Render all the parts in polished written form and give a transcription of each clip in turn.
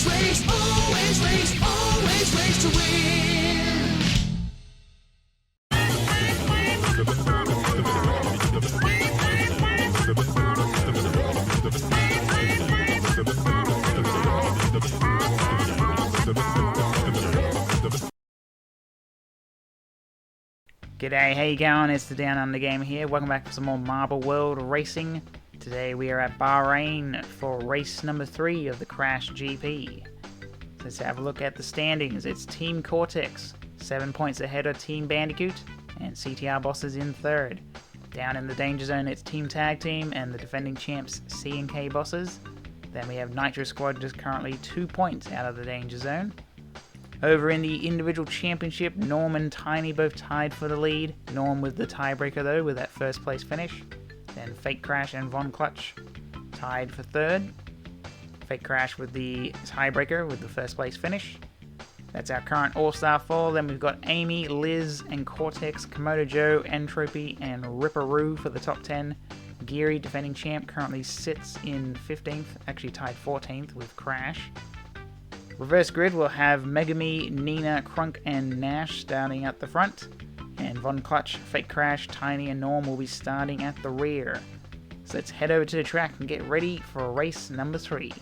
always race to win. G'day, how you going? It's the Downunder game here. Welcome back for some more Marble World Racing. Today we are at Bahrain for race number 3 of the Crash GP. Let's have a look at the standings. It's Team Cortex, 7 points ahead of Team Bandicoot, and CTR Bosses in 3rd. Down in the danger zone it's Team Tag Team and the defending champs C&K Bosses. Then we have Nitro Squad just currently 2 points out of the danger zone. Over in the individual championship, Norm and Tiny both tied for the lead. Norm with the tiebreaker though, with that first place finish. Then Fake Crash and Von Clutch tied for 3rd. Fake Crash with the tiebreaker with the first place finish. That's our current All-Star 4. Then we've got Amy, Liz, and Cortex, Komodo Joe, Entropy, and Ripperoo for the top 10. Geary, defending champ, currently sits in 15th, actually tied 14th with Crash. Reverse grid will have Megami, Nina, Crunk, and Nash starting at the front. And Von Clutch, Fake Crash, Tiny, and Norm will be starting at the rear. So let's head over to the track and get ready for race number 3.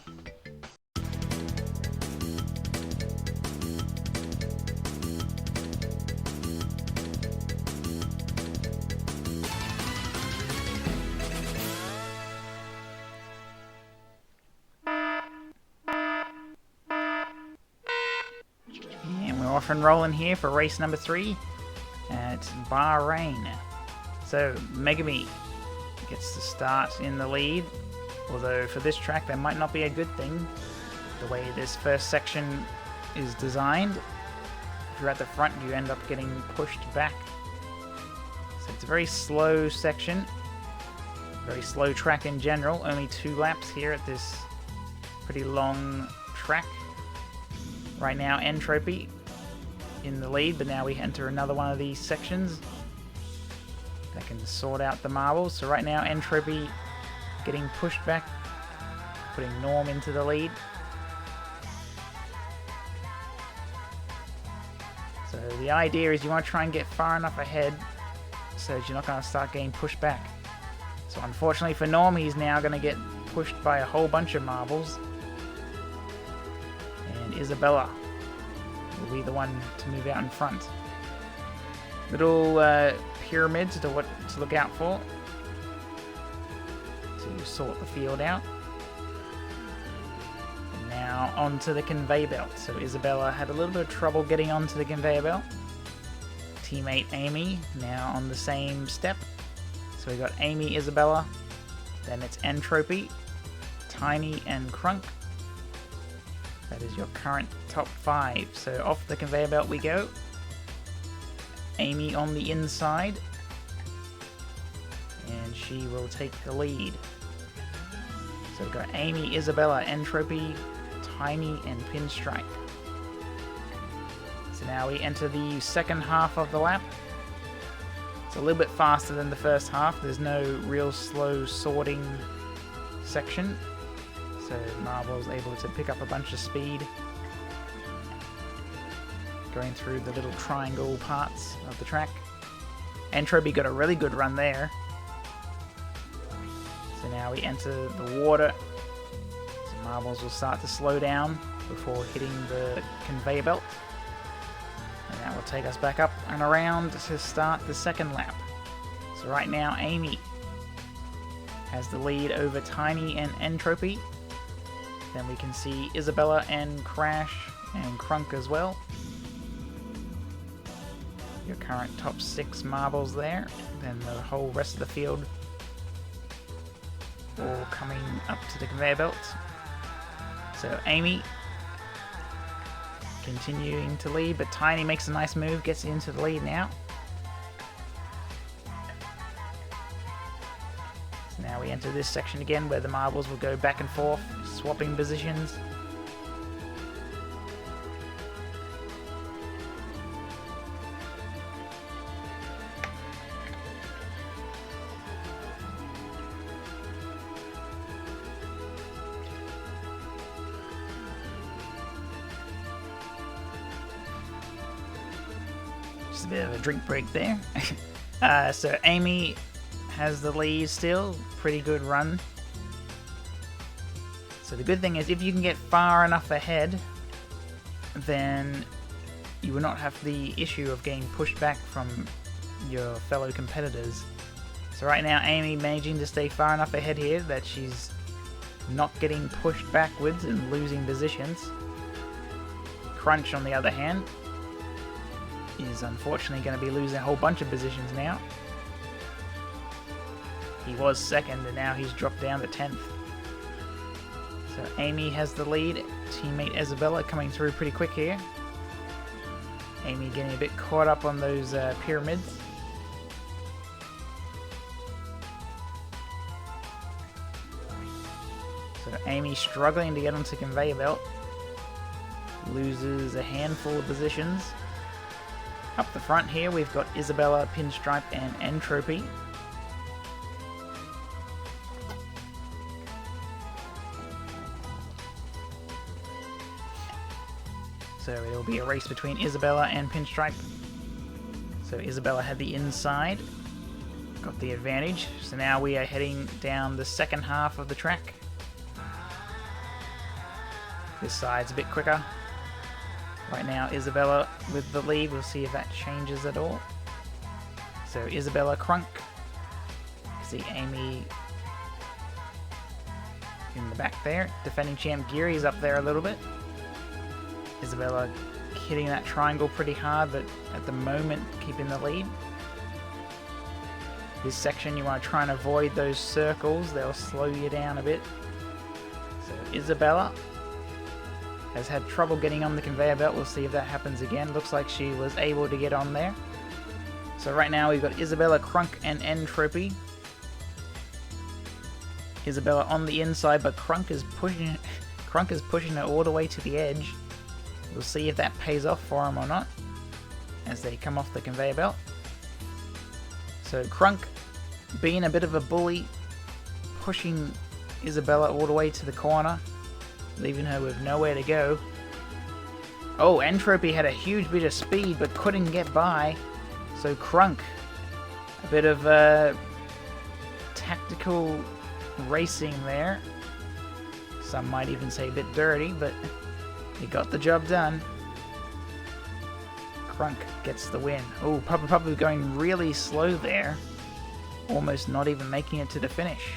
Off and rolling here for race number 3 at Bahrain. So Megami gets to start in the lead, although for this track that might not be a good thing, the way this first section is designed. If you're at the front you end up getting pushed back. So it's a very slow section, very slow track in general, only 2 laps here at this pretty long track. Right now Entropy in the lead, but now we enter another one of these sections that can sort out the marbles. So right now Entropy getting pushed back, putting Norm into the lead. So the idea is you want to try and get far enough ahead so that you're not going to start getting pushed back. So unfortunately for Norm, he's now going to get pushed by a whole bunch of marbles, and Isabella will be the one to move out in front. Little pyramids to look out for to sort the field out. And now onto the conveyor belt. So Isabella had a little bit of trouble getting onto the conveyor belt. Teammate Amy now on the same step. So we got Amy, Isabella, then it's Entropy, Tiny, and Crunk. That is your current top 5. So off the conveyor belt we go. Amy on the inside. And she will take the lead. So we've got Amy, Isabella, Entropy, Tiny, and Pinstripe. So now we enter the second half of the lap. It's a little bit faster than the first half. There's no real slow sorting section. So Marble's able to pick up a bunch of speed going through the little triangle parts of the track. Entropy got a really good run there. So now we enter the water. So Marbles will start to slow down before hitting the conveyor belt. And that will take us back up and around to start the second lap. So right now Amy has the lead over Tiny and Entropy. Then we can see Isabella and Crash and Crunk as well. Your current top 6 marbles there. Then the whole rest of the field all coming up to the conveyor belt. So Amy continuing to lead, but Tiny makes a nice move, gets into the lead now. So now we enter this section again where the marbles will go back and forth, swapping positions. Just a bit of a drink break there. So Amy has the lead still. Pretty good run. So the good thing is if you can get far enough ahead, then you will not have the issue of getting pushed back from your fellow competitors. So right now Amy managing to stay far enough ahead here that she's not getting pushed backwards and losing positions. Crunch, on the other hand, is unfortunately going to be losing a whole bunch of positions now. He was second and now he's dropped down to 10th. So Amy has the lead. Teammate Isabella coming through pretty quick here. Amy getting a bit caught up on those pyramids. So Amy struggling to get onto conveyor belt. Loses a handful of positions. Up the front here we've got Isabella, Pinstripe and Entropy. So it'll be a race between Isabella and Pinstripe. So Isabella had the inside, got the advantage. So now we are heading down the second half of the track. This side's a bit quicker. Right now Isabella with the lead. We'll see if that changes at all. So Isabella, Crunk. See Amy in the back there. Defending champ Geary's up there a little bit. Isabella hitting that triangle pretty hard, but at the moment keeping the lead. This section you want to try and avoid those circles, they'll slow you down a bit. So Isabella has had trouble getting on the conveyor belt. We'll see if that happens again. Looks like she was able to get on there. So right now we've got Isabella, Crunk and Entropy. Isabella on the inside, but Crunk is pushing it all the way to the edge. We'll see if that pays off for him or not as they come off the conveyor belt. So Crunk being a bit of a bully, pushing Isabella all the way to the corner, leaving her with nowhere to go. Oh, Entropy had a huge bit of speed but couldn't get by. So Crunk, a bit of tactical racing there. Some might even say a bit dirty, but he got the job done. Crunk gets the win. Oh, probably going really slow there. Almost not even making it to the finish.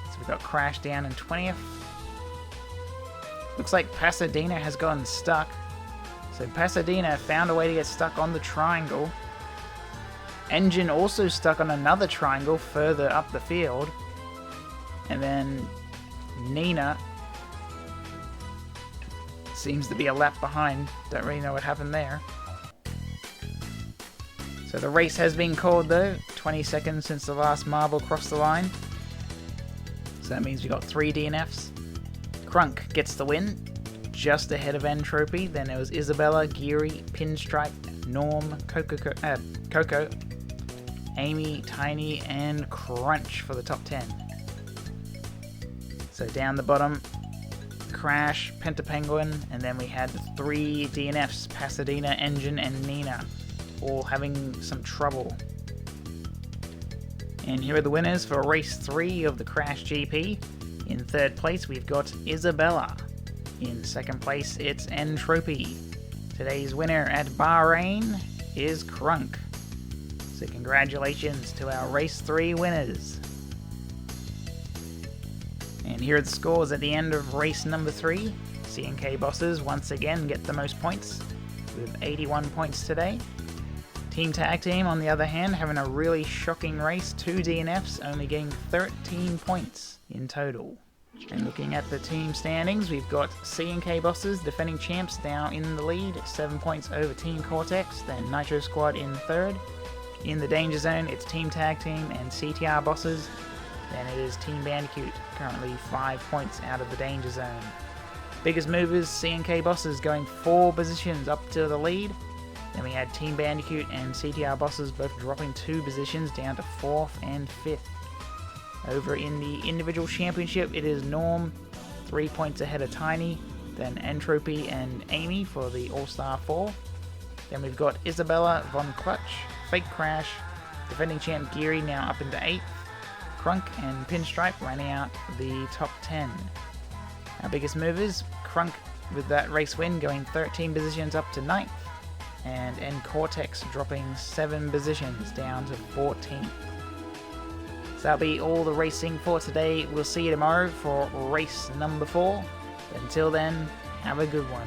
So we've got Crash down in 20th. Looks like Pasadena has gotten stuck. So Pasadena found a way to get stuck on the triangle. Engine also stuck on another triangle further up the field. And then Nina seems to be a lap behind. Don't really know what happened there. So the race has been called though. 20 seconds since the last marble crossed the line. So that means we got 3 DNFs. Crunk gets the win, just ahead of Entropy. Then there was Isabella, Geary, Pinstripe, Norm, Coco, Amy, Tiny, and Crunch for the top 10. So down the bottom, Crash, Pentapenguin, and then we had 3 DNFs, Pasadena, Engine, and Nina, all having some trouble. And here are the winners for race 3 of the Crash GP. In third place, we've got Isabella. In second place, it's Entropy. Today's winner at Bahrain is Crunk. So congratulations to our race 3 winners. And here are the scores at the end of race number 3. C&K Bosses once again get the most points, with 81 points today. Team Tag Team, on the other hand, having a really shocking race. 2 DNFs, only getting 13 points in total. And looking at the team standings, we've got C&K Bosses, defending champs, now in the lead, 7 points over Team Cortex, then Nitro Squad in third. In the Danger Zone, it's Team Tag Team and CTR Bosses. Then it is Team Bandicoot, currently 5 points out of the Danger Zone. Biggest movers, C&K Bosses going 4 positions up to the lead. Then we had Team Bandicoot and CTR Bosses both dropping 2 positions down to 4th and 5th. Over in the individual championship, it is Norm, 3 points ahead of Tiny, then Entropy and Amy for the All-Star 4. Then we've got Isabella Von Clutch, Fake Crash, defending champ Geary now up into 8th, Crunk and Pinstripe rounding out the top 10. Our biggest movers, Crunk with that race win going 13 positions up to 9th, and Cortex dropping 7 positions down to 14th. So that'll be all the racing for today. We'll see you tomorrow for race number 4. But until then, have a good one.